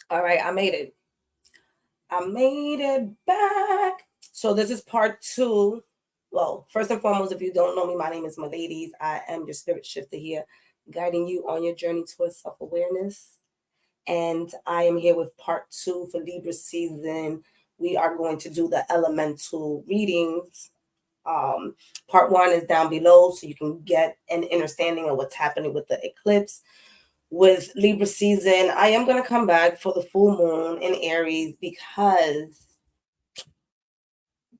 All right, I made it. I made it back. So this is part 2. Well, first and foremost, if you don't know me, my name is Miladies. I am your spirit shifter here, guiding you on your journey towards self-awareness. And I am here with part 2 for Libra season. We are going to do the elemental readings. Part 1 is down below, so you can get an understanding of what's happening with the eclipse. With Libra season, I am going to come back for the full moon in Aries because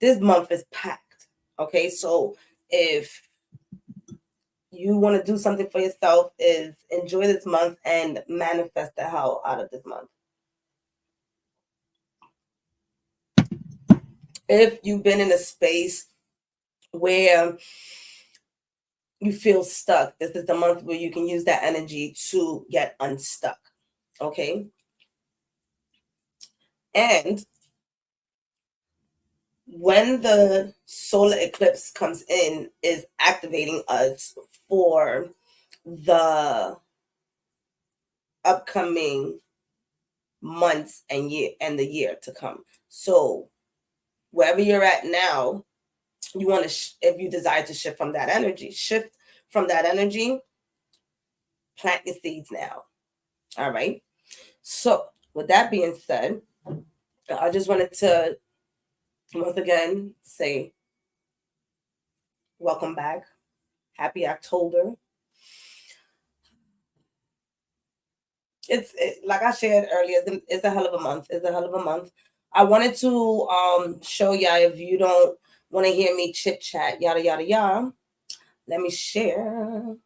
this month is packed. Okay, so if you want to do something for yourself, is enjoy this month and manifest the hell out of this month. If you've been in a space where you feel stuck, this is the month where you can use that energy to get unstuck. Okay, and when the solar eclipse comes in, is activating us for the upcoming months and the year to come. So wherever you're at now, you want to if you desire to shift from that energy, plant your seeds now. All right, so with that being said, I just wanted to once again say welcome back, happy October. Like I shared earlier, it's a hell of a month. I wanted to show y'all, if you don't want to hear me chit chat yada yada yada, let me share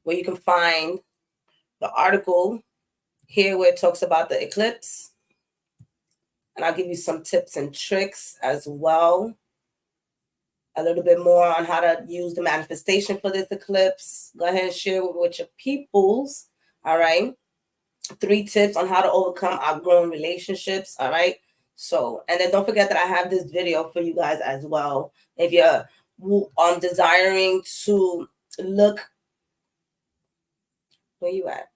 where you can find the article here where it talks about the eclipse, and I'll give you some tips and tricks as well, a little bit more on how to use the manifestation for this eclipse. Go ahead and share with your peoples. All right, 3 tips on how to overcome outgrown relationships. All right, so, and then don't forget that I have this video for you guys as well. If you're desiring to look, where you at?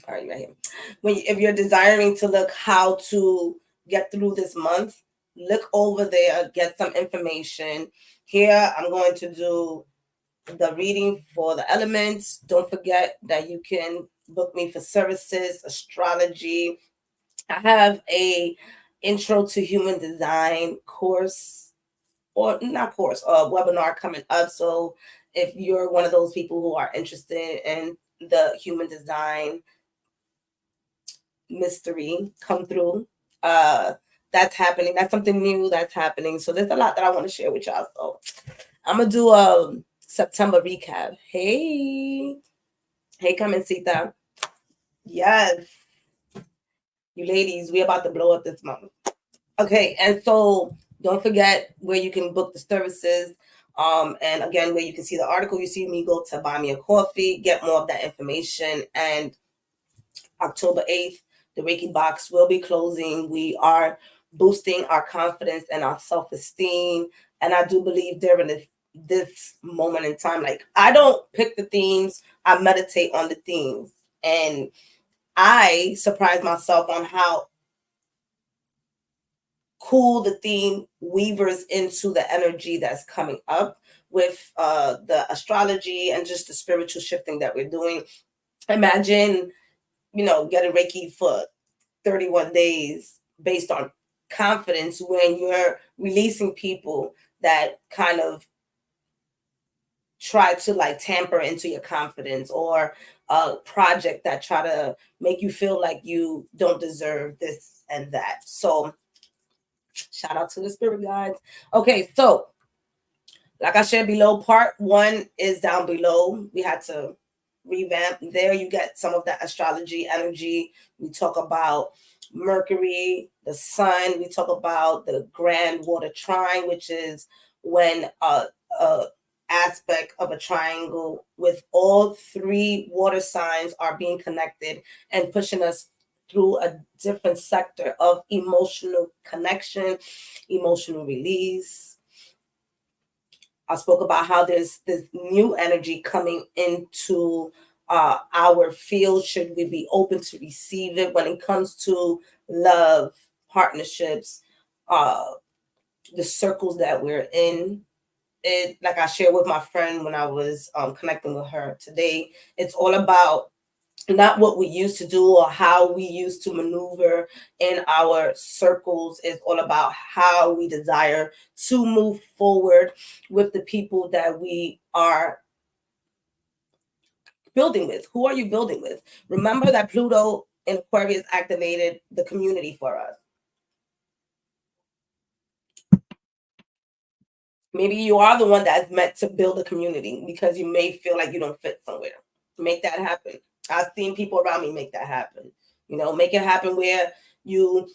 All right, right here. If you're desiring to look how to get through this month, look over there, get some information. Here, I'm going to do the reading for the elements. Don't forget that you can book me for services, astrology. I have a intro to human design course, or not course, webinar coming up. So if you're one of those people who are interested in the human design mystery come through, that's happening. That's something new that's happening. So there's a lot that I want to share with y'all. So I'm gonna do a September recap. Hey, Kamencita. Yes, you ladies, we about to blow up this month. Okay, and so don't forget where you can book the services. And again, where you can see the article, you see me, go to buy me a coffee, get more of that information. And October 8th, the Reiki box will be closing. We are boosting our confidence and our self-esteem. And I do believe during this moment in time, like, I don't pick the themes, I meditate on the themes. And I surprise myself on how cool the theme weavers into the energy that's coming up with the astrology and just the spiritual shifting that we're doing. Imagine, get a Reiki for 31 days based on confidence when you're releasing people that kind of try to like tamper into your confidence, or a project that try to make you feel like you don't deserve this and that. So shout out to the spirit guides. Okay, so like I shared below, part 1 is down below. We had to revamp. There you get some of that astrology energy. We talk about Mercury, the sun. We talk about the grand water trine, which is when a aspect of a triangle with all 3 water signs are being connected and pushing us through a different sector of emotional connection, emotional release. I spoke about how there's this new energy coming into our field? Should we be open to receive it when it comes to love, partnerships, the circles that we're in? It, like I shared with my friend when I was connecting with her today, it's all about not what we used to do or how we used to maneuver in our circles. Is all about how we desire to move forward with the people that we are building with. Who are you building with? Remember that Pluto in Aquarius activated the community for us. Maybe you are the one that's meant to build a community because you may feel like you don't fit somewhere. Make that happen. I've seen people around me make that happen. You know, make it happen where you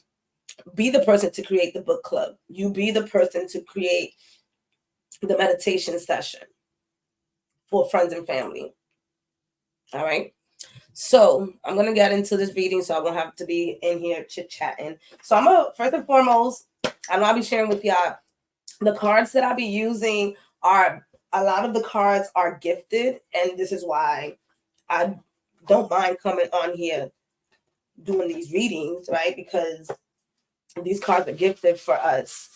be the person to create the book club. You be the person to create the meditation session for friends and family. All right. So I'm going to get into this reading so I won't have to be in here chit-chatting. So I'm going to, first and foremost, I'll be sharing with y'all the cards that I'll be using are, a lot of the cards are gifted, and this is why I don't mind coming on here doing these readings, right? Because these cards are gifted for us,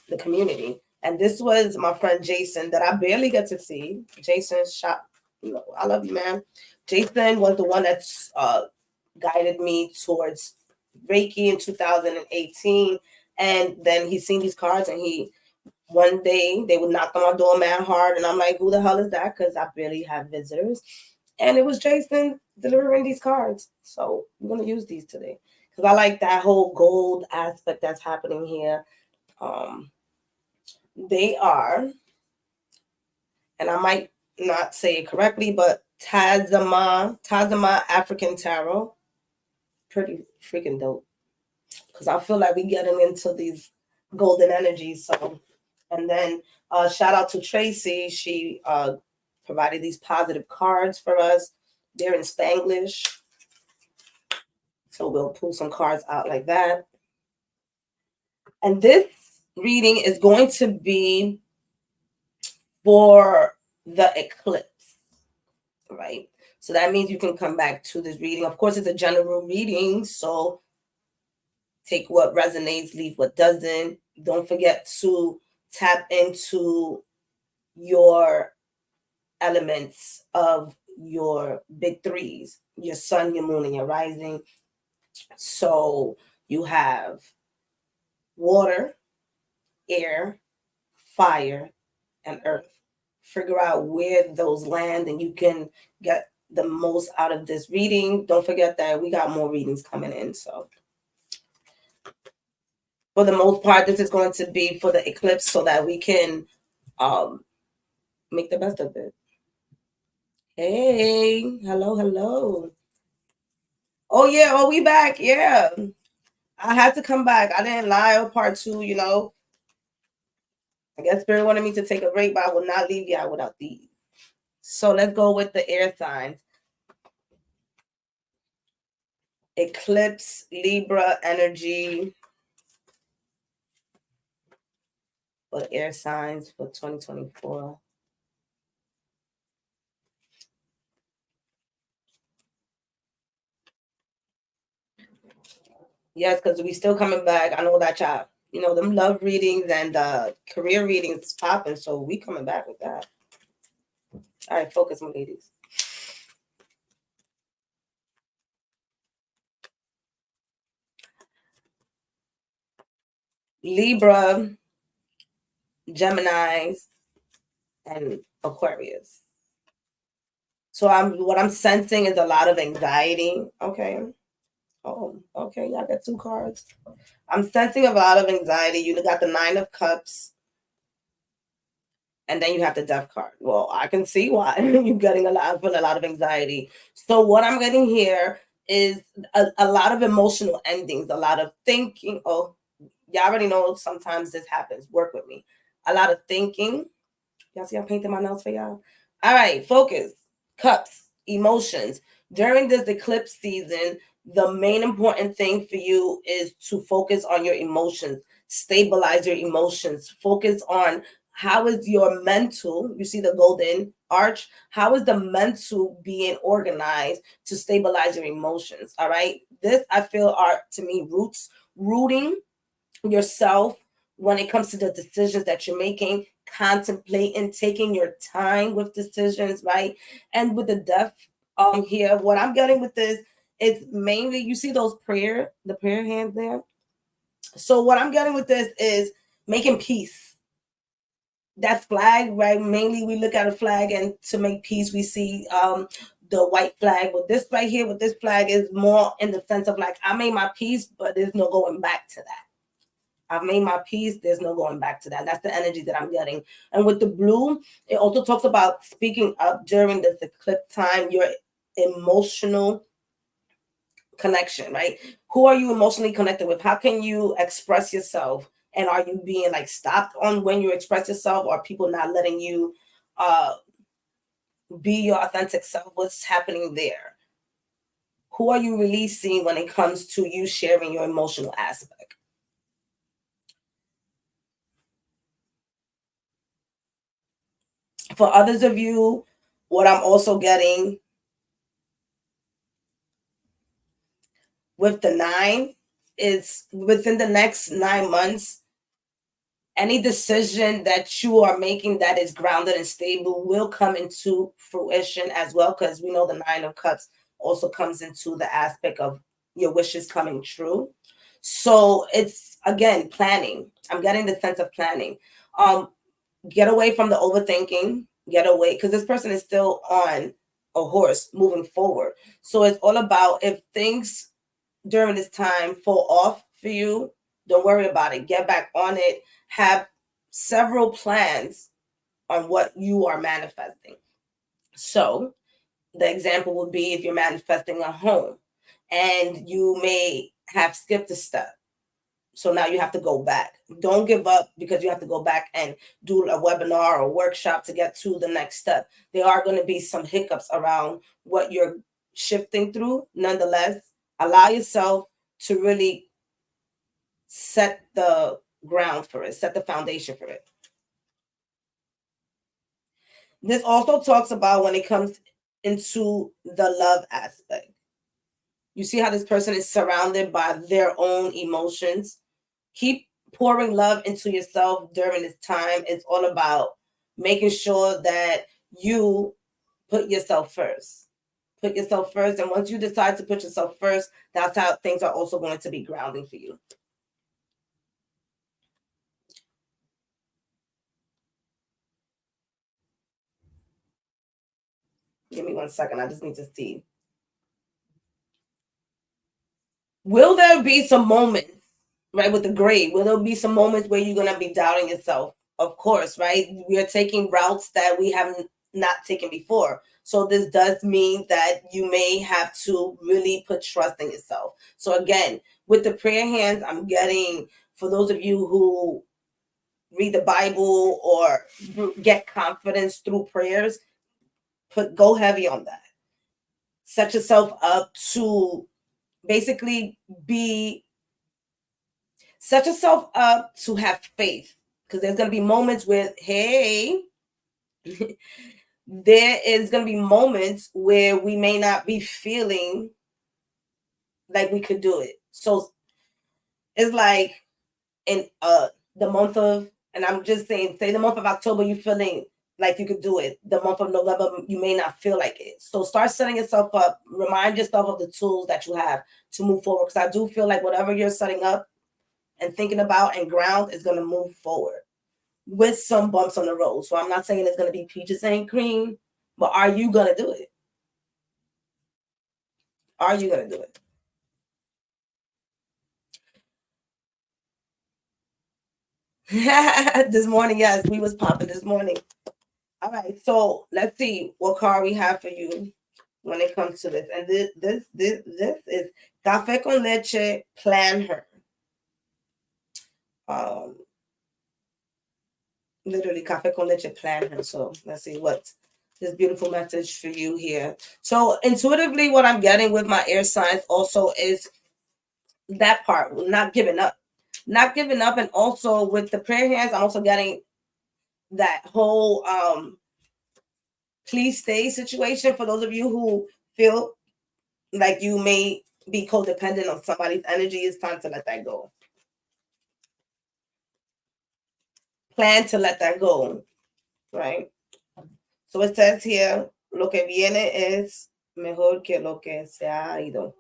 the community. And this was my friend Jason that I barely get to see. Jason shot, you know, I love you, man. Jason was the one that's guided me towards Reiki in 2018. And then he's seen these cards, and one day they would knock on my door mad hard, and I'm like, who the hell is that? Because I barely have visitors. And it was Jason delivering these cards. So I'm going to use these today because I like that whole gold aspect that's happening here. They are, and I might not say it correctly, but Tazama African Tarot. Pretty freaking dope. Because I feel like we getting into these golden energies. So, and then shout out to Tracy. She provided these positive cards for us. They're in Spanglish. So we'll pull some cards out like that. And this reading is going to be for the eclipse, right? So that means you can come back to this reading. Of course, it's a general reading, so take what resonates, leave what doesn't. Don't forget to tap into your elements of your big threes, your sun, your moon, and your rising. So you have water, air, fire, and earth. Figure out where those land, and you can get the most out of this reading. Don't forget that we got more readings coming in. So for the most part, this is going to be for the eclipse so that we can make the best of it. Hey, hello. Oh yeah, oh we back. Yeah. I had to come back. I didn't lie. Part 2, you know. I guess Spirit wanted me to take a break, but I will not leave y'all without these. So let's go with the air signs. Eclipse, Libra energy for the air signs for 2024. Yes, because we still coming back. I know that y'all, you know, them love readings and career readings popping, so we coming back with that. All right, focus, my ladies. Libra, Geminis, and Aquarius. So what I'm sensing is a lot of anxiety. Okay. Oh, okay. Y'all got 2 cards. I'm sensing a lot of anxiety. You got the 9 of Cups, and then you have the Death card. Well, I can see why you're getting a lot of anxiety. So what I'm getting here is a lot of emotional endings, a lot of thinking. Oh, y'all already know sometimes this happens. Work with me. A lot of thinking. Y'all see I'm painting my nails for y'all? All right, focus. Cups, emotions. During this eclipse season, the main important thing for you is to focus on your emotions, stabilize your emotions, focus on how is your mental, you see the golden, arch, how is the mental being organized to stabilize your emotions? All right. This I feel are to me rooting yourself when it comes to the decisions that you're making, contemplating, taking your time with decisions, right? And with the death here, what I'm getting with this is mainly you see the prayer hands there. So what I'm getting with this is making peace. That flag, right? Mainly we look at a flag and to make peace, we see the white flag. But this right here with this flag is more in the sense of like, I made my peace, but there's no going back to that. I've made my peace. There's no going back to that. That's the energy that I'm getting. And with the blue, it also talks about speaking up during this eclipse time, your emotional connection, right? Who are you emotionally connected with? How can you express yourself? And are you being like stopped on when you express yourself? Or people not letting you be your authentic self? What's happening there? Who are you releasing when it comes to you sharing your emotional aspect? For others of you, what I'm also getting with the 9 is within the next 9 months, any decision that you are making that is grounded and stable will come into fruition as well, because we know the 9 of Cups also comes into the aspect of your wishes coming true. So it's again planning. I'm getting the sense of planning. Get away from the overthinking. Get away, because this person is still on a horse moving forward. So it's all about, if things during this time fall off for you, don't worry about it. Get back on it. Have several plans on what you are manifesting. So the example would be if you're manifesting a home and you may have skipped a step. So now you have to go back. Don't give up because you have to go back and do a webinar or workshop to get to the next step. There are going to be some hiccups around what you're shifting through. Nonetheless, allow yourself to really set the ground for it, set the foundation for it. This also talks about when it comes into the love aspect. You see how this person is surrounded by their own emotions. Keep pouring love into yourself during this time. It's all about making sure that you put yourself first. Put yourself first. And once you decide to put yourself first, that's how things are also going to be grounding for you. Give me 1 second. I just need to see. Will there be some moments, right, with the grade? Will there be some moments where you're going to be doubting yourself? Of course, right? We are taking routes that we have not taken before. So this does mean that you may have to really put trust in yourself. So again, with the prayer hands, I'm getting, for those of you who read the Bible or get confidence through prayers, go heavy on that. Set yourself up to basically set yourself up to have faith, because there's going to be moments where, hey, there is going to be moments where we may not be feeling like we could do it. So it's like in the month of, and I'm just saying, say the month of October, you feeling like you could do it. The month of November, you may not feel like it. So start setting yourself up. Remind yourself of the tools that you have to move forward. Because I do feel like whatever you're setting up and thinking about and ground is going to move forward with some bumps on the road. So I'm not saying it's going to be peaches and cream, but are you going to do it? Are you going to do it? This morning, yes, we was popping this morning. All right, so let's see what card we have for you when it comes to this. And this is Café con Leche Plan Her. Literally Café con Leche Plan Her. So let's see what this beautiful message for you here. So intuitively, what I'm getting with my air signs also is that part, not giving up. Not giving up. And also with the prayer hands, I'm also getting that whole please stay situation. For those of you who feel like you may be codependent on somebody's energy, it's time to let that go. Plan to let that go, right? So it says here, lo que viene es mejor que lo que se ha ido.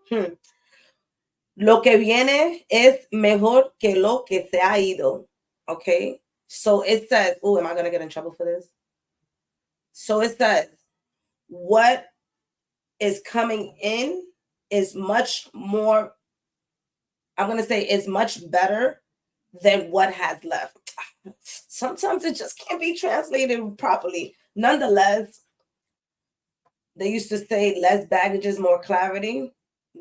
Lo que viene es mejor que lo que se ha ido. Okay? So it says, oh, am I going to get in trouble for this? So it says, what is coming in is much more, I'm going to say, is much better than what has left. Sometimes it just can't be translated properly. Nonetheless, they used to say less baggage is more clarity.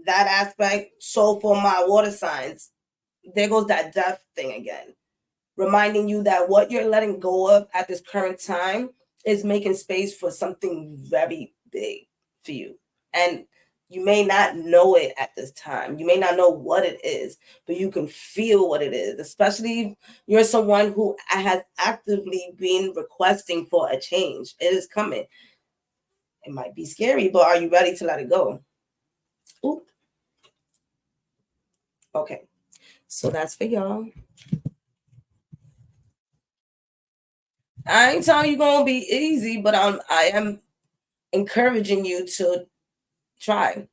That aspect. So for my water signs, there goes that death thing again. Reminding you that what you're letting go of at this current time is making space for something very big for you. And you may not know it at this time. You may not know what it is, but you can feel what it is, especially if you're someone who has actively been requesting for a change. It is coming. It might be scary, but are you ready to let it go? Ooh. Okay. So that's for y'all. I ain't telling you gonna be easy, but I am encouraging you to try.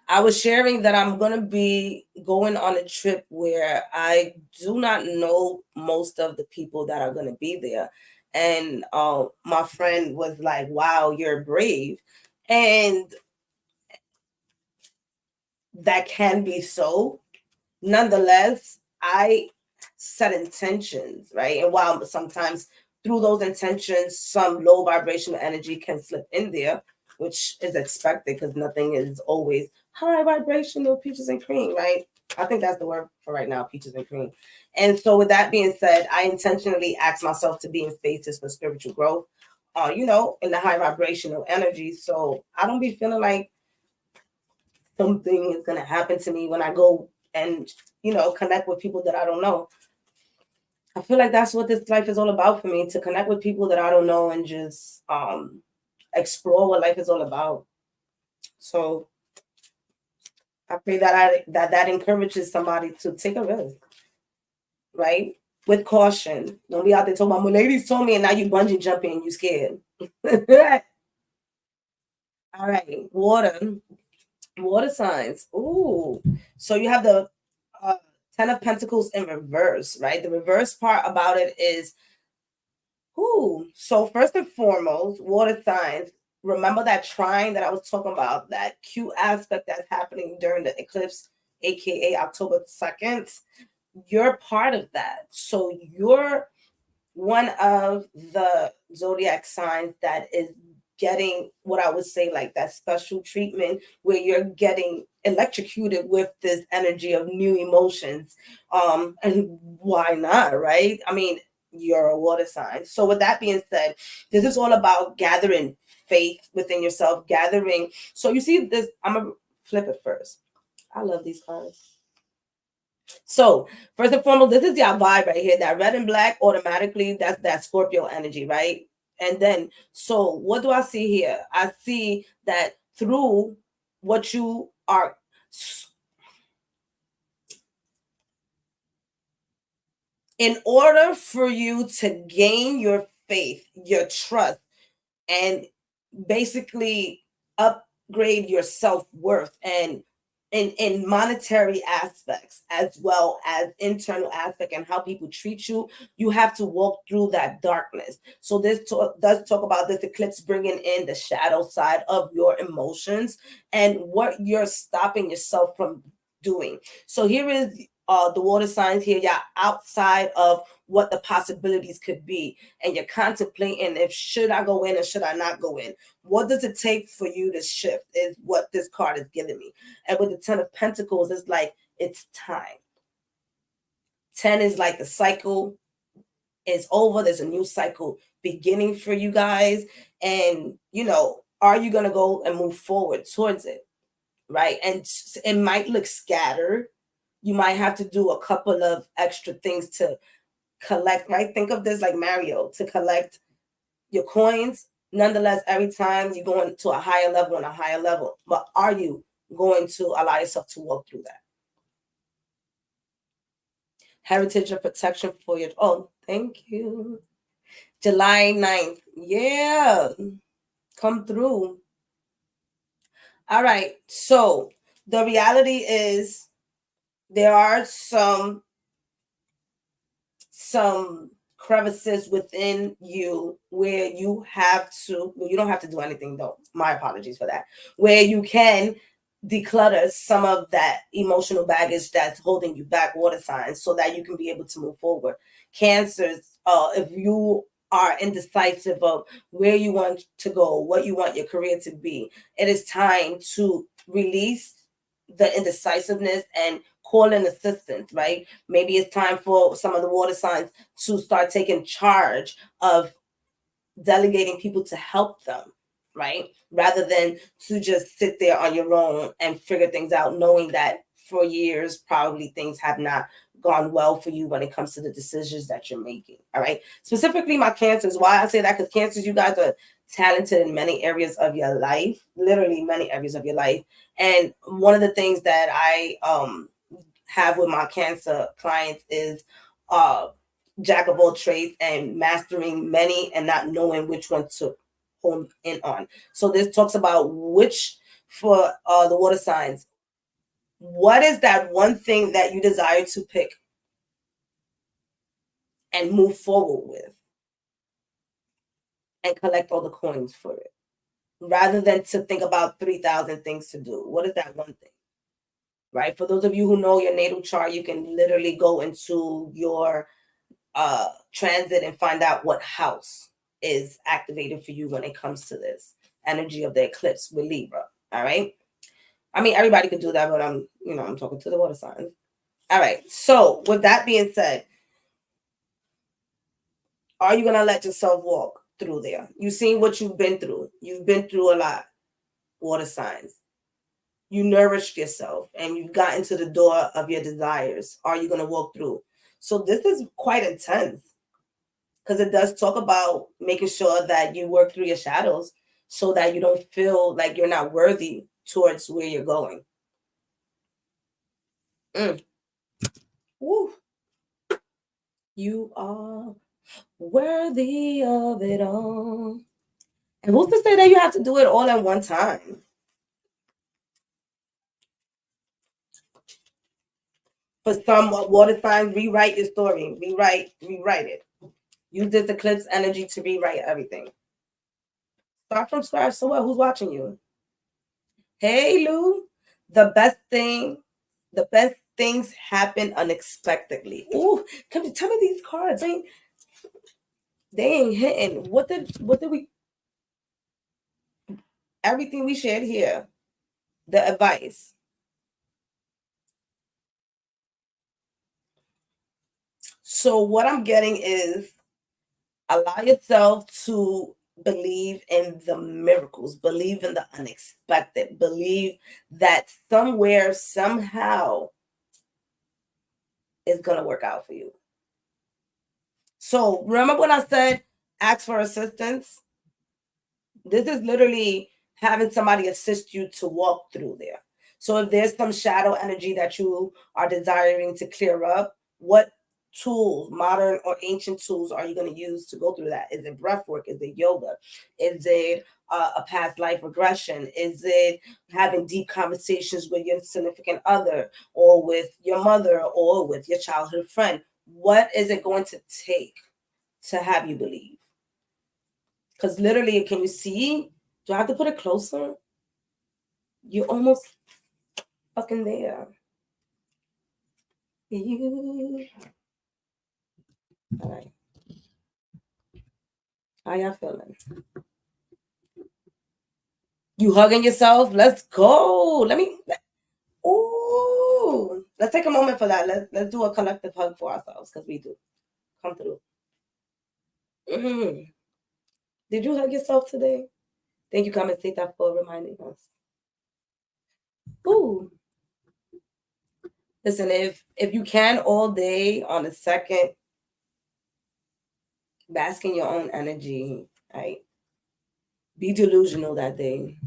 I was sharing that I'm gonna be going on a trip where I do not know most of the people that are gonna be there. And my friend was like, wow, you're brave. And that can be so. Nonetheless, I set intentions, right? And while sometimes through those intentions, some low vibrational energy can slip in there, which is expected because nothing is always high vibrational peaches and cream, right? I think that's the word for right now, peaches and cream. And so with that being said, I intentionally ask myself to be in spaces for spiritual growth, in the high vibrational energy. So I don't be feeling like something is going to happen to me when I go and, connect with people that I don't know. I feel like that's what this life is all about for me, to connect with people that I don't know and just explore what life is all about. So I pray that encourages somebody to take a risk, right? With caution. Don't be out there talking about, my ladies told me, and now you bungee jumping and you scared. All right, water signs. Ooh, so you have the Ten of Pentacles in reverse, right? The reverse part about it is, so first and foremost, water signs. Remember that trine that I was talking about, that cute aspect that's happening during the eclipse, aka October 2nd. You're part of that. So you're one of the zodiac signs that is getting what I would say like that special treatment where you're getting electrocuted with this energy of new emotions. And why not, right? I mean, you're a water sign. So with that being said, this is all about gathering faith within yourself, gathering. So you see this, I'm gonna flip it first. I love these cards. So first and foremost, this is your vibe right here. That red and black automatically, that's that Scorpio energy, right? And then, so what do I see here? I see that through what you are, in order for you to gain your faith, your trust, and basically upgrade your self-worth and in monetary aspects as well as internal aspect and how people treat you, you have to walk through that darkness. So this does talk about this eclipse bringing in the shadow side of your emotions and what you're stopping yourself from doing. So here is the water signs here. You're outside of what the possibilities could be, and you're contemplating if should I go in or should I not go in. What does it take for you to shift is what this card is giving me. And with the Ten of Pentacles, it's like it's time. 10 is like the cycle is over. There's a new cycle beginning for you guys, and are you going to go and move forward towards it, right? And it might look scattered. You might have to do a couple of extra things to collect, right? Think of this like Mario, to collect your coins. Nonetheless, every time you're going to a higher level and a higher level, but are you going to allow yourself to walk through that? Heritage of protection for your, oh, thank you. July 9th. Yeah. Come through. All right. So the reality is there are some crevices within you where you have to, well, you don't have to do anything though. My apologies for that. Where you can declutter some of that emotional baggage that's holding you back, water signs, so that you can be able to move forward. Cancers, if you are indecisive of where you want to go, what you want your career to be, it is time to release the indecisiveness and call in assistance, right? Maybe it's time for some of the water signs to start taking charge of delegating people to help them, right? Rather than to just sit there on your own and figure things out, knowing that for years, probably things have not gone well for you when it comes to the decisions that you're making. All right. Specifically, my cancers. Why I say that? Because cancers, you guys are talented in many areas of your life, literally many areas of your life. And one of the things that I have with my cancer clients is jack of all trades and mastering many and not knowing which one to hone in on. So this talks about which, for the water signs, what is that one thing that you desire to pick and move forward with and collect all the coins for it, rather than to think about 3,000 things to do. What is that one thing? Right? For those of you who know your natal chart, you can literally go into your transit and find out what house is activated for you when it comes to this energy of the eclipse with Libra. All right. I mean, everybody could do that, but I'm talking to the water signs. All right. So with that being said, are you going to let yourself walk through there? You've seen what you've been through. You've been through a lot, water signs. You nourished yourself and you've gotten to the door of your desires. Are you going to walk through? So this is quite intense, because it does talk about making sure that you work through your shadows so that you don't feel like you're not worthy towards where you're going. Woo. You are worthy of it all. And who's to say that you have to do it all at one time? For some water signs, rewrite your story. Rewrite it. Use this eclipse energy to rewrite everything. Start from scratch. So what? Who's watching you? Hey, Lou. The best things happen unexpectedly. Ooh, tell me these cards. They ain't hitting. What did we? Everything we shared here, the advice. So what I'm getting is, allow yourself to believe in the miracles, believe in the unexpected, believe that somewhere, somehow, it's gonna work out for you. So remember when I said ask for assistance? This is literally having somebody assist you to walk through there. So if there's some shadow energy that you are desiring to clear up, what tools, modern or ancient tools, are you going to use to go through that? Is it breath work? Is it yoga? Is it a past life regression? Is it having deep conversations with your significant other, or with your mother, or with your childhood friend? What is it going to take to have you believe? Because literally, can you see? Do I have to put it closer? You're almost fucking there. You. All right. How y'all feeling? You hugging yourself? Let's go. Ooh. Let's take a moment for that. Let's do a collective hug for ourselves, because we do. Come through. Mm-hmm. Did you hug yourself today? Thank you, Kamasita, for reminding us. Ooh. Listen, if you can all day on a second, bask in your own energy, right? Be delusional that day.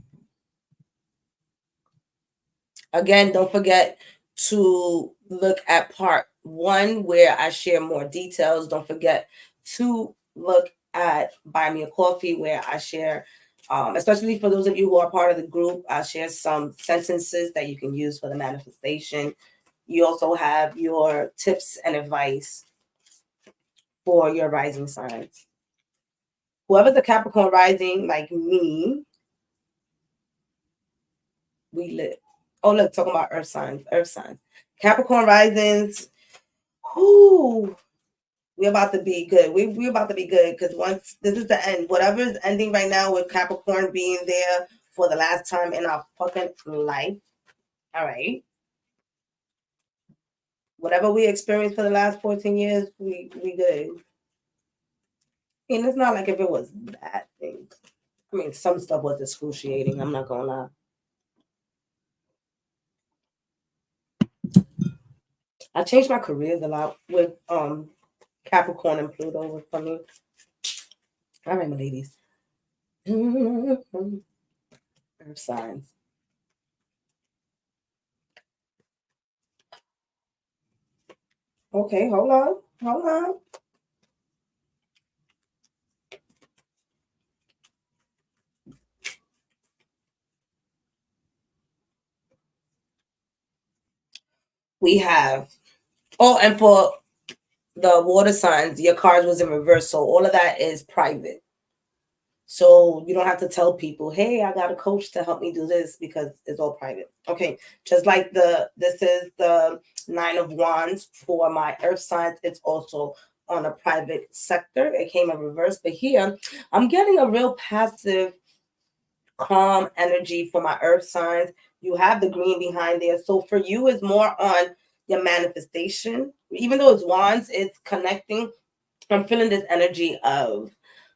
Again, don't forget to look at part 1 where I share more details. Don't forget to look at Buy Me a Coffee where I share, especially for those of you who are part of the group, I share some sentences that you can use for the manifestation. You also have your tips and advice for your rising signs. Whoever's a Capricorn rising like me, we live. Oh, look, talking about earth signs. Capricorn risings, whoo, we're about to be good. We're about to be good because once this is the end, whatever is ending right now with Capricorn being there for the last time in our fucking life. All right. Whatever we experienced for the last 14 years, we good. And it's not like if it was bad things. I mean, some stuff was excruciating. I'm not gonna lie. I changed my careers a lot with Capricorn and Pluto was for me. All right, my ladies. Earth signs. Okay, hold on. We have, oh, and for the water signs, your cards was in reverse, so all of that is private. So you don't have to tell people, hey, I got a coach to help me do this because it's all private. Okay, just like this is the 9 of Wands for my earth signs. It's also on a private sector. It came in reverse, but here I'm getting a real passive, calm energy for my earth signs. You have the green behind there. So for you, it's more on your manifestation. Even though it's Wands, it's connecting. I'm feeling this energy of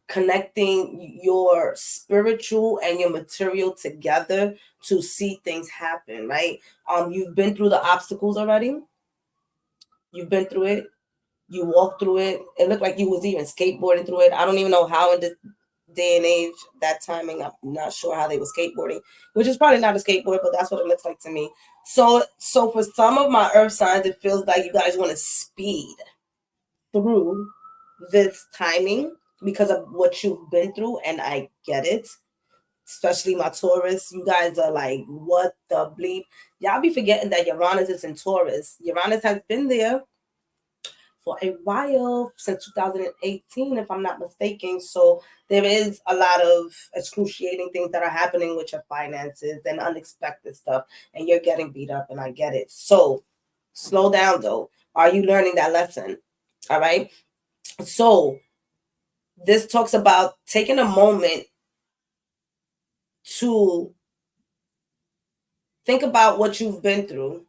connecting your spiritual and your material together to see things happen, right? You've been through the obstacles already. You've been through it. You walked through it. It looked like you was even skateboarding through it. I don't even know how in this day and age, that timing, I'm not sure how they were skateboarding, which is probably not a skateboard, but that's what it looks like to me. So for some of my earth signs, it feels like you guys want to speed through this timing because of what you've been through, and I get it. Especially my Taurus, you guys are like, what the bleep? Y'all be forgetting that Uranus is in Taurus. Uranus has been there for a while, since 2018, if I'm not mistaken. So there is a lot of excruciating things that are happening with your finances and unexpected stuff, and you're getting beat up, and I get it. So slow down though. Are you learning that lesson? All right. So this talks about taking a moment to think about what you've been through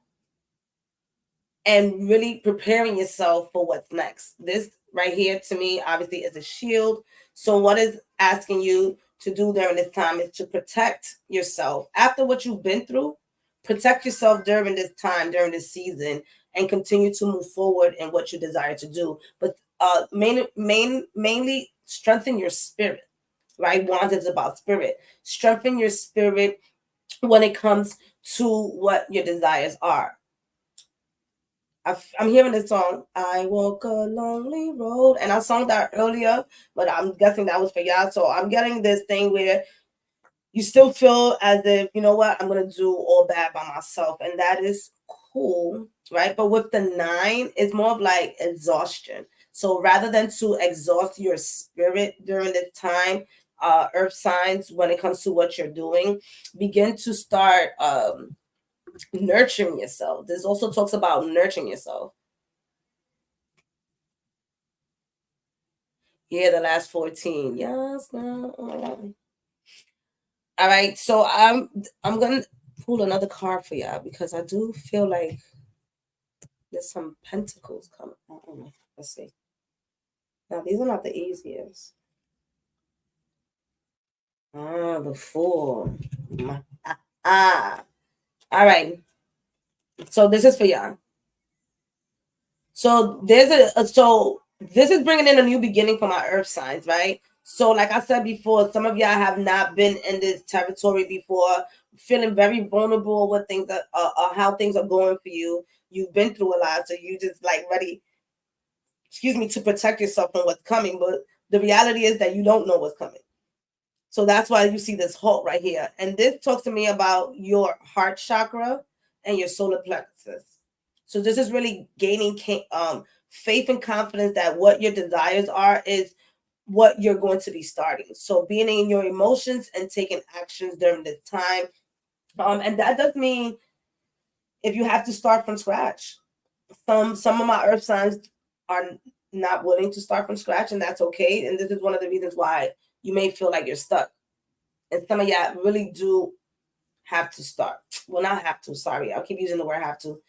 and really preparing yourself for what's next. This right here to me obviously is a shield. So what is asking you to do during this time is to protect yourself after what you've been through. Protect yourself during this time, during this season, and continue to move forward in what you desire to do. But mainly strengthen your spirit, right? Wands is about spirit. Strengthen your spirit when it comes to what your desires are. I'm hearing this song, I Walk a Lonely Road, and I sung that earlier, but I'm guessing that was for y'all. So I'm getting this thing where you still feel as if, you know what, I'm going to do all that by myself, and that is cool, right? But with the 9, it's more of like exhaustion. So rather than to exhaust your spirit during this time, earth signs, when it comes to what you're doing, begin to start nurturing yourself. This also talks about nurturing yourself. Yeah, the last 14. Yes, no. All right, so I'm gonna pull another card for y'all because I do feel like there's some pentacles coming. Let's see. Now these are not the easiest. The Fool. All right. So this is for y'all. So there's so this is bringing in a new beginning for my earth signs, right? So, like I said before, some of y'all have not been in this territory before, feeling very vulnerable with things that how things are going for you. You've been through a lot, so you just like ready, excuse me, to protect yourself from what's coming. But the reality is that you don't know what's coming. So that's why you see this halt right here. And this talks to me about your heart chakra and your solar plexus. So this is really gaining faith and confidence that what your desires are is what you're going to be starting. So being in your emotions and taking actions during this time. And that does mean if you have to start from scratch. Some of my earth signs are not willing to start from scratch, and that's okay. And this is one of the reasons why you may feel like you're stuck. And some of y'all really do have to start. Well, not have to, sorry. I'll keep using the word have to.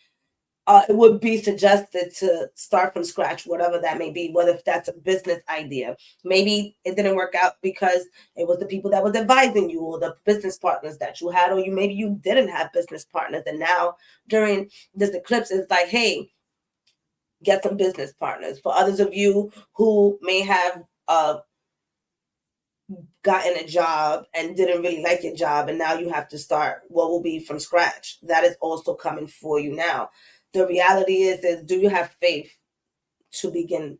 It would be suggested to start from scratch, whatever that may be, whether if that's a business idea. Maybe it didn't work out because it was the people that was advising you or the business partners that you had, or maybe you didn't have business partners. And now during this eclipse, it's like, hey, get some business partners. For others of you who may have gotten a job and didn't really like your job, and now you have to start what will be from scratch, that is also coming for you now. The reality is do you have faith to begin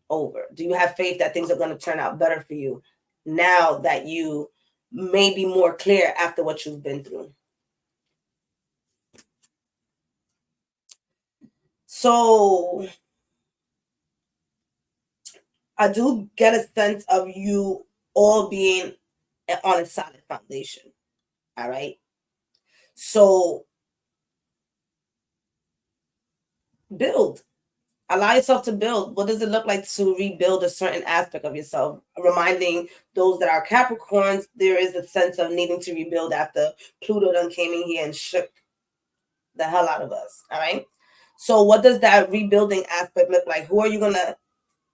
over? Do you have faith that things are going to turn out better for you now that you may be more clear after what you've been through? So I do get a sense of you all being on a solid foundation. All right. So build. Allow yourself to build. What does it look like to rebuild a certain aspect of yourself? Reminding those that are Capricorns, there is a sense of needing to rebuild after Pluto done came in here and shook the hell out of us. All right. So what does that rebuilding aspect look like? Who are you going to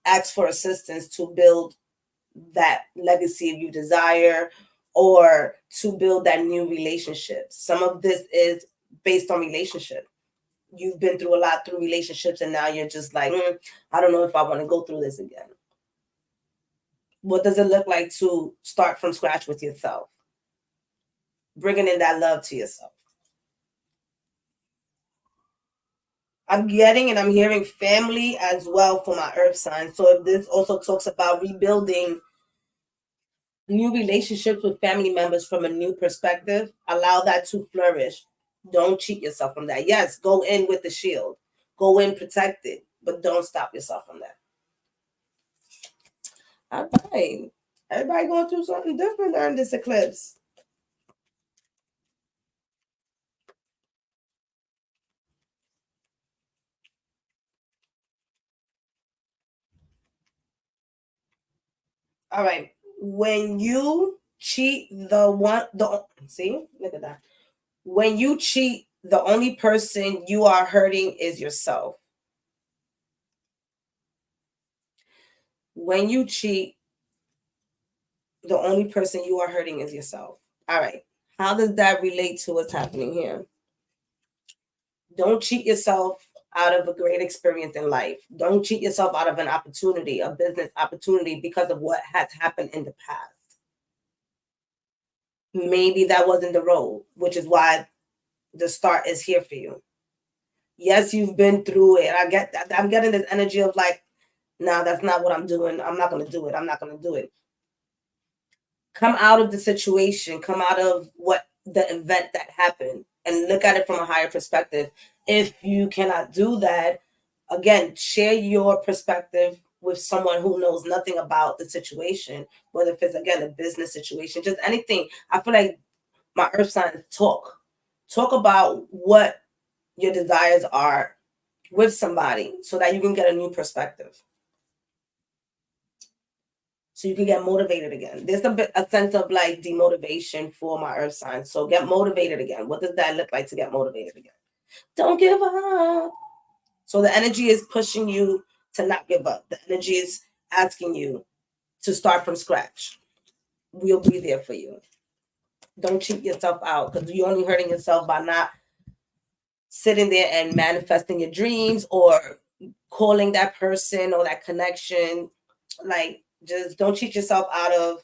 ask for assistance to build that legacy you desire, or to build that new relationship? Some of this is based on relationship. You've been through a lot through relationships, and now you're just like, I don't know if I want to go through this again. What does it look like to start from scratch with yourself? Bringing in that love to yourself. I'm getting and I'm hearing family as well for my earth sign. So if this also talks about rebuilding new relationships with family members from a new perspective, allow that to flourish. Don't cheat yourself from that. Yes, go in with the shield, go in protected, but don't stop yourself from that. All right. Everybody going through something different during this eclipse. All right. When you cheat see, look at that. When you cheat, the only person you are hurting is yourself. When you cheat, the only person you are hurting is yourself. All right. How does that relate to what's happening here? Don't cheat yourself out of a great experience in life. Don't cheat yourself out of an opportunity, a business opportunity, because of what has happened in the past. Maybe that wasn't the road, which is why the start is here for you. Yes, you've been through it. I get that. I'm getting this energy of like, nah, that's not what I'm doing. I'm not going to do it. I'm not going to do it. Come out of the situation, come out of what the event that happened, and look at it from a higher perspective. If you cannot do that, again, share your perspective with someone who knows nothing about the situation, whether if it's again a business situation, just anything. I feel like my earth signs talk about what your desires are with somebody so that you can get a new perspective, so you can get motivated again. There's a sense of like demotivation for my earth sign. So get motivated again. What does that look like to get motivated again? Don't give up. So the energy is pushing you to not give up. The energy is asking you to start from scratch. We'll be there for you. Don't cheat yourself out, because you're only hurting yourself by not sitting there and manifesting your dreams or calling that person or that connection. Like, Just don't cheat yourself out of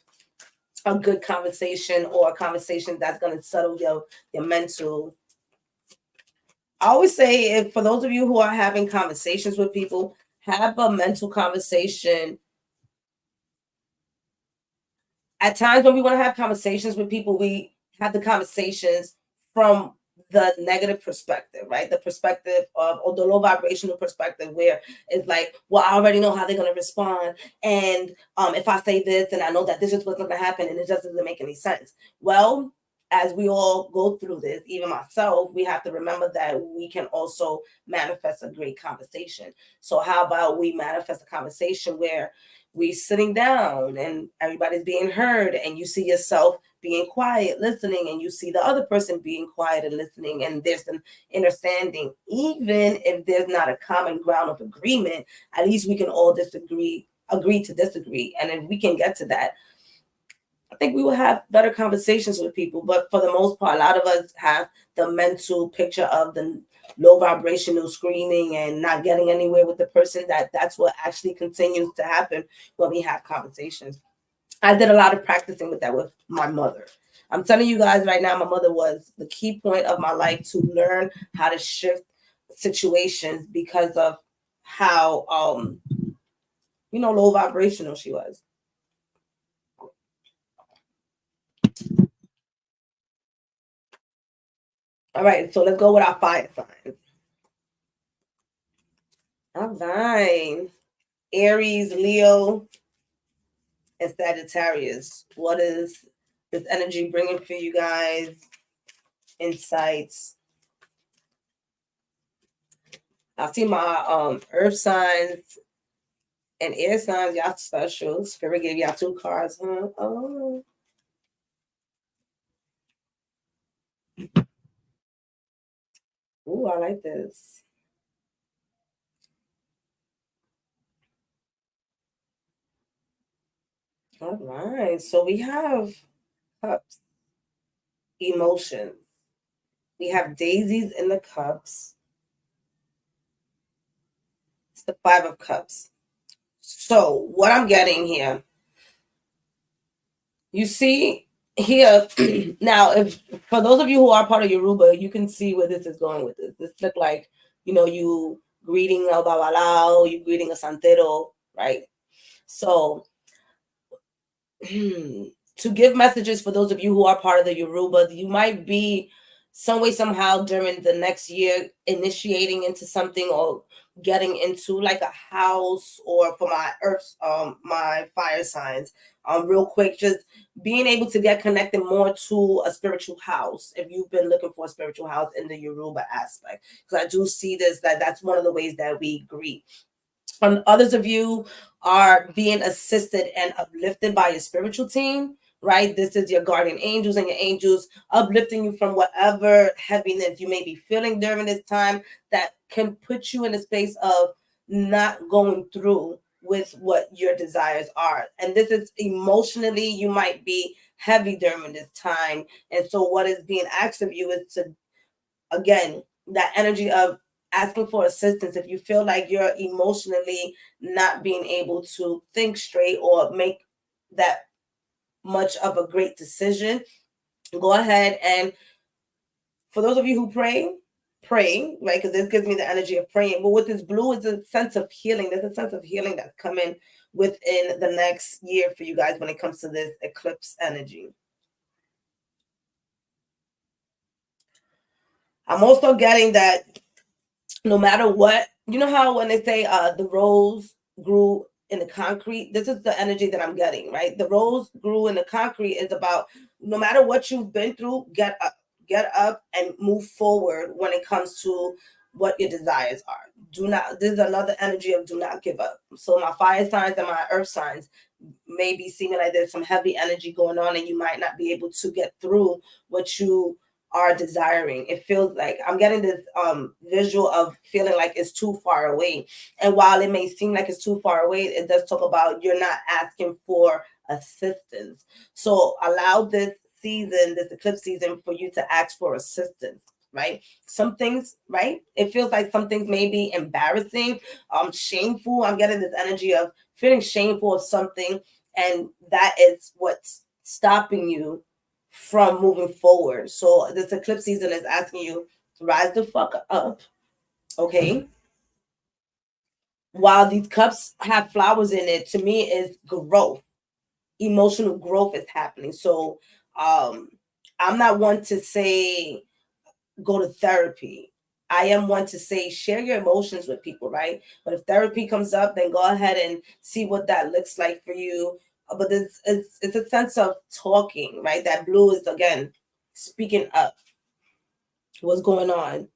a good conversation or a conversation that's going to settle your mental. I always say, if for those of you who are having conversations with people, have a mental conversation. At times when we want to have conversations with people, we have the conversations from the negative perspective, right? The perspective of, or the low vibrational perspective, where it's like, well, I already know how they're going to respond. And if I say this, then I know that this is what's going to happen, and it just doesn't make any sense. Well, as we all go through this, even myself, we have to remember that we can also manifest a great conversation. So how about we manifest a conversation where we sitting down and everybody's being heard, and you see yourself being quiet, listening, and you see the other person being quiet and listening, and there's an understanding. Even if there's not a common ground of agreement, at least we can all agree to disagree. And if we can get to that, I think we will have better conversations with people. But for the most part, a lot of us have the mental picture of the low vibrational screaming and not getting anywhere with the person. That's what actually continues to happen when we have conversations. I did a lot of practicing with that with my mother. I'm telling you guys right now, my mother was the key point of my life to learn how to shift situations because of how low vibrational she was. All right, so let's go with our fire signs. All right. Aries, Leo, and Sagittarius. What is this energy bringing for you guys? Insights. I see my earth signs and air signs. Y'all special. Spirit gave y'all 2 cards, huh? Oh. Ooh, I like this. All right. So we have cups, emotions. We have daisies in the cups. It's the 5 of cups. So what I'm getting here, you see here now, if for those of you who are part of Yoruba, you can see where this is going with this. This look like, you greeting a babalao, you greeting a santero, right? So to give messages for those of you who are part of the Yoruba, you might be some way, somehow during the next year initiating into something or getting into like a house, or for my earth, my fire signs, real quick, just being able to get connected more to a spiritual house. If you've been looking for a spiritual house in the Yoruba aspect, because I do see this, that's one of the ways that we greet. Others of you are being assisted and uplifted by your spiritual team, right? This is your guardian angels, and your angels uplifting you from whatever heaviness you may be feeling during this time that can put you in a space of not going through with what your desires are. And this is emotionally, you might be heavy during this time. And so what is being asked of you is to, again, that energy of asking for assistance. If you feel like you're emotionally not being able to think straight or make that much of a great decision, go ahead, and for those of you who pray, right? Because this gives me the energy of praying. But with this blue is a sense of healing. There's a sense of healing that's coming within the next year for you guys when it comes to this eclipse energy. I'm also getting that no matter what, you know how when they say the rose grew in the concrete, this is the energy that I'm getting, right? The rose grew in the concrete is about, no matter what you've been through, get up and move forward when it comes to what your desires are. Do not, this is another energy of do not give up. So my fire signs and my earth signs may be seeming like there's some heavy energy going on, and you might not be able to get through what you are desiring. It feels like I'm getting this visual of feeling like it's too far away. And while it may seem like it's too far away, it does talk about you're not asking for assistance. So allow this season, this eclipse season, for you to ask for assistance. right? Some things, right? It feels like some things may be embarrassing, shameful. I'm getting this energy of feeling shameful of something, and that is what's stopping you from moving forward. So this eclipse season is asking you to rise the fuck up, okay? While these cups have flowers in it, to me is growth. Emotional growth is happening. So I'm not one to say go to therapy. I am one to say share your emotions with people, right? But if therapy comes up, then go ahead and see what that looks like for you. But it's a sense of talking, right? That blue is again speaking up. What's going on?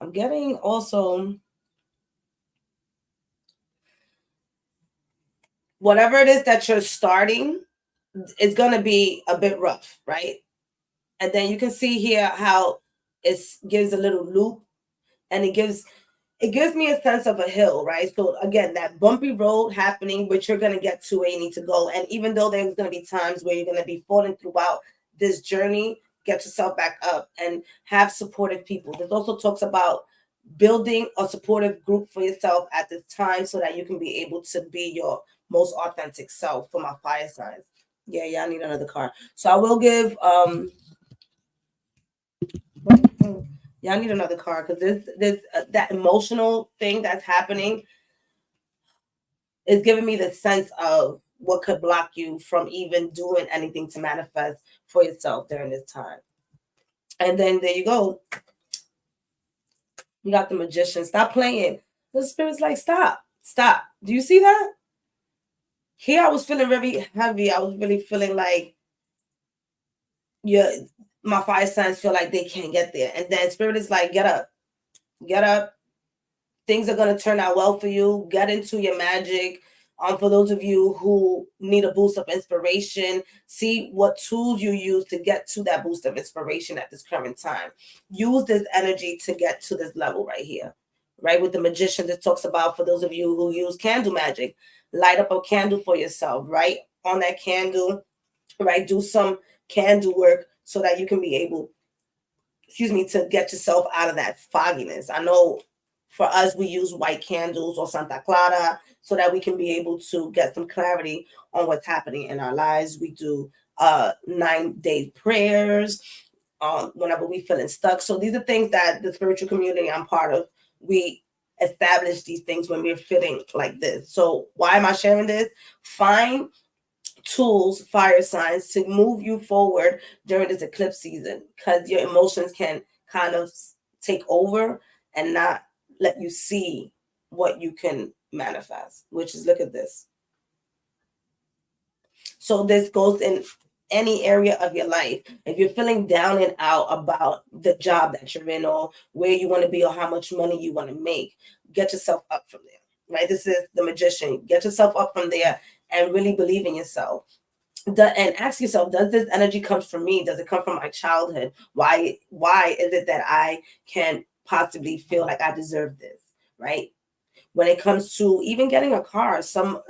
I'm getting also whatever it is that you're starting, it's gonna be a bit rough, right? And then you can see here how it gives a little loop, and it gives me a sense of a hill, right? So again, that bumpy road happening, but you're gonna get to where you need to go. And even though there's gonna be times where you're gonna be falling throughout this journey, get yourself back up and have supportive people. This also talks about building a supportive group for yourself at this time so that you can be able to be your most authentic self for my fire signs. Yeah, I need another card. So I will give yeah, I need another card because this that emotional thing that's happening is giving me the sense of what could block you from even doing anything to manifest for yourself during this time. And then there you go. You got the magician. Stop playing. The spirit's like, stop, stop. Do you see that? Here I was feeling very heavy. I was really feeling like yeah, my fire signs feel like they can't get there. And then spirit is like, get up, get up. Things are going to turn out well for you. Get into your magic. For those of you who need a boost of inspiration, see what tools you use to get to that boost of inspiration at this current time. Use this energy to get to this level right here, right? With the magician, that talks about for those of you who use candle magic, light up a candle for yourself, right? On that candle, right? Do some candle work so that you can be able, to get yourself out of that fogginess. I know for us, we use white candles or Santa Clara so that we can be able to get some clarity on what's happening in our lives. We do 9-day prayers whenever we feeling stuck. So these are things that the spiritual community I'm part of, we establish these things when we're feeling like this. So why am I sharing this? Find tools, fire signs, to move you forward during this eclipse season, because your emotions can kind of take over and not let you see what you can manifest, which is, look at this. So this goes in any area of your life. If you're feeling down and out about the job that you're in or where you want to be or how much money you want to make, get yourself up from there, right? This is the magician. Get yourself up from there and really believe in yourself. And ask yourself, does this energy come from me? Does it come from my childhood? Why is it that I can possibly feel like I deserve this, right? When it comes to even getting a car,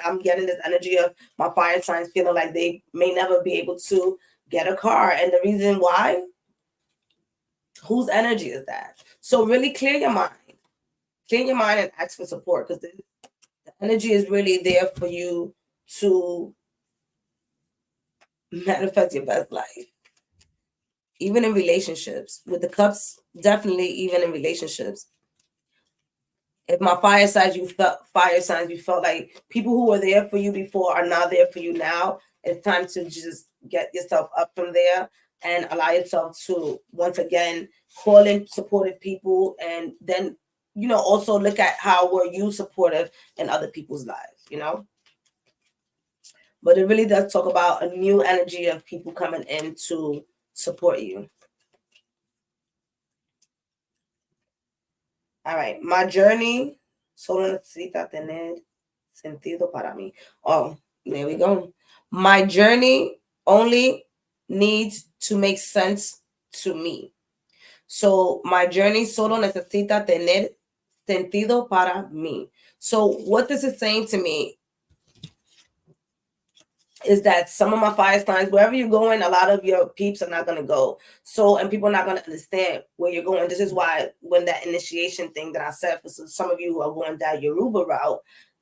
I'm getting this energy of my fire signs feeling like they may never be able to get a car. And the reason why, whose energy is that? So really clear your mind. Clear your mind and ask for support, because the energy is really there for you to manifest your best life. Even in relationships, with the cups, definitely even in relationships. If my fire signs, you felt like people who were there for you before are not there for you now. It's time to just get yourself up from there and allow yourself to once again call in supportive people, and then also look at how were you supportive in other people's lives. But it really does talk about a new energy of people coming in to support you. All right, my journey solo necesita tener sentido para mí. Oh, there we go. My journey only needs to make sense to me. So my journey solo necesita tener Sentido para mí. So what this is saying to me is that some of my fire signs, wherever you're going, a lot of your peeps are not going to go. So, and people are not going to understand where you're going. This is why when that initiation thing that I said, for some of you who are going down Yoruba route,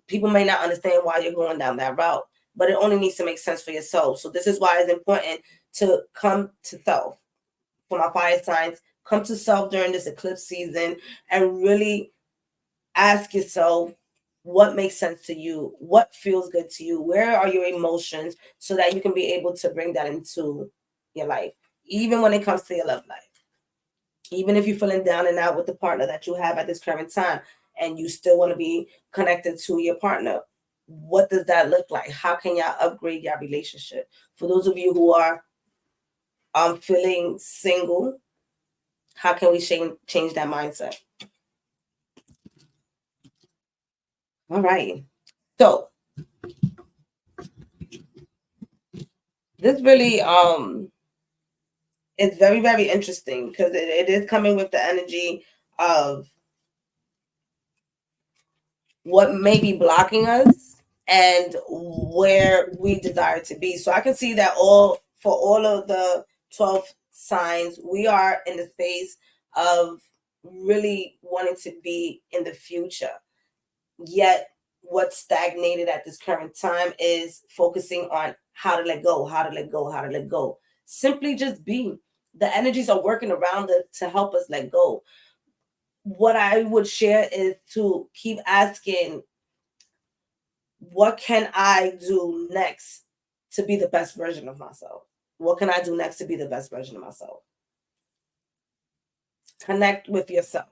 people may not understand why you're going down that route, but it only needs to make sense for yourself. So this is why it's important to come to self. For my fire signs, come to self during this eclipse season and really ask yourself, what makes sense to you, what feels good to you, where are your emotions, so that you can be able to bring that into your life, even when it comes to your love life. Even if you're feeling down and out with the partner that you have at this current time and you still want to be connected to your partner, what does that look like? How can y'all upgrade your relationship? For those of you who are feeling single, how can we change that mindset? All right. So this really it's very, very interesting because it is coming with the energy of what may be blocking us and where we desire to be. So I can see that for all of the 12 signs, we are in the space of really wanting to be in the future. Yet what's stagnated at this current time is focusing on how to let go, how to let go, how to let go. Simply just be. The energies are working around us to help us let go. What I would share is to keep asking, what can I do next to be the best version of myself? What can I do next to be the best version of myself? Connect with yourself.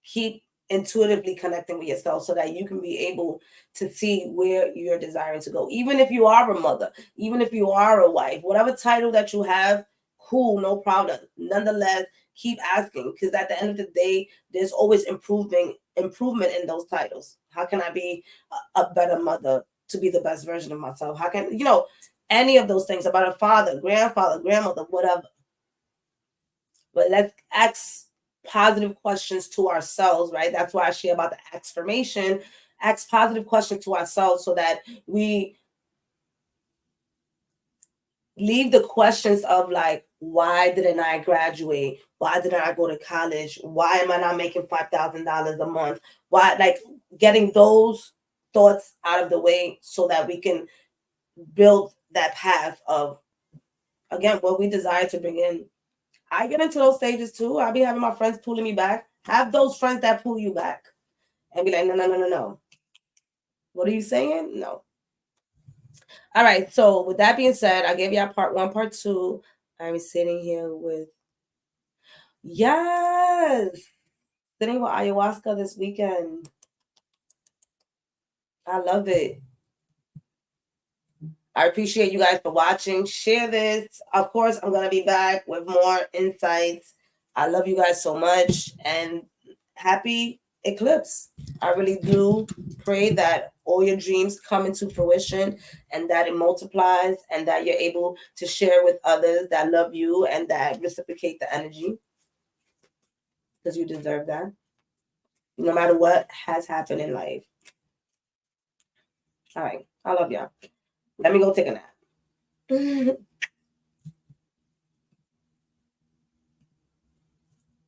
Keep intuitively connecting with yourself so that you can be able to see where you're desiring to go. Even if you are a mother, even if you are a wife, whatever title that you have, cool, no problem. Nonetheless, keep asking, because at the end of the day, there's always improvement in those titles. How can I be a better mother to be the best version of myself? How can, any of those things about a father, grandfather, grandmother, whatever. But let's ask positive questions to ourselves, right? That's why I share about the affirmation. Ask positive questions to ourselves so that we leave the questions of like, why didn't I graduate? Why didn't I go to college? Why am I not making $5,000 a month? Why, like, getting those thoughts out of the way so that we can build that path of, again, what we desire to bring in. I get into those stages too. I'll be having my friends pulling me back. Have those friends that pull you back and be like, no, no, no, no, no. What are you saying? No. All right. So with that being said, I gave you part one, part two. I'm sitting here with, yes, sitting with ayahuasca this weekend. I love it. I appreciate you guys for watching. Share this. Of course, I'm going to be back with more insights. I love you guys so much. And happy eclipse. I really do pray that all your dreams come into fruition and that it multiplies and that you're able to share with others that love you and that reciprocate the energy, because you deserve that, no matter what has happened in life. All right. I love y'all. Let me go take a nap.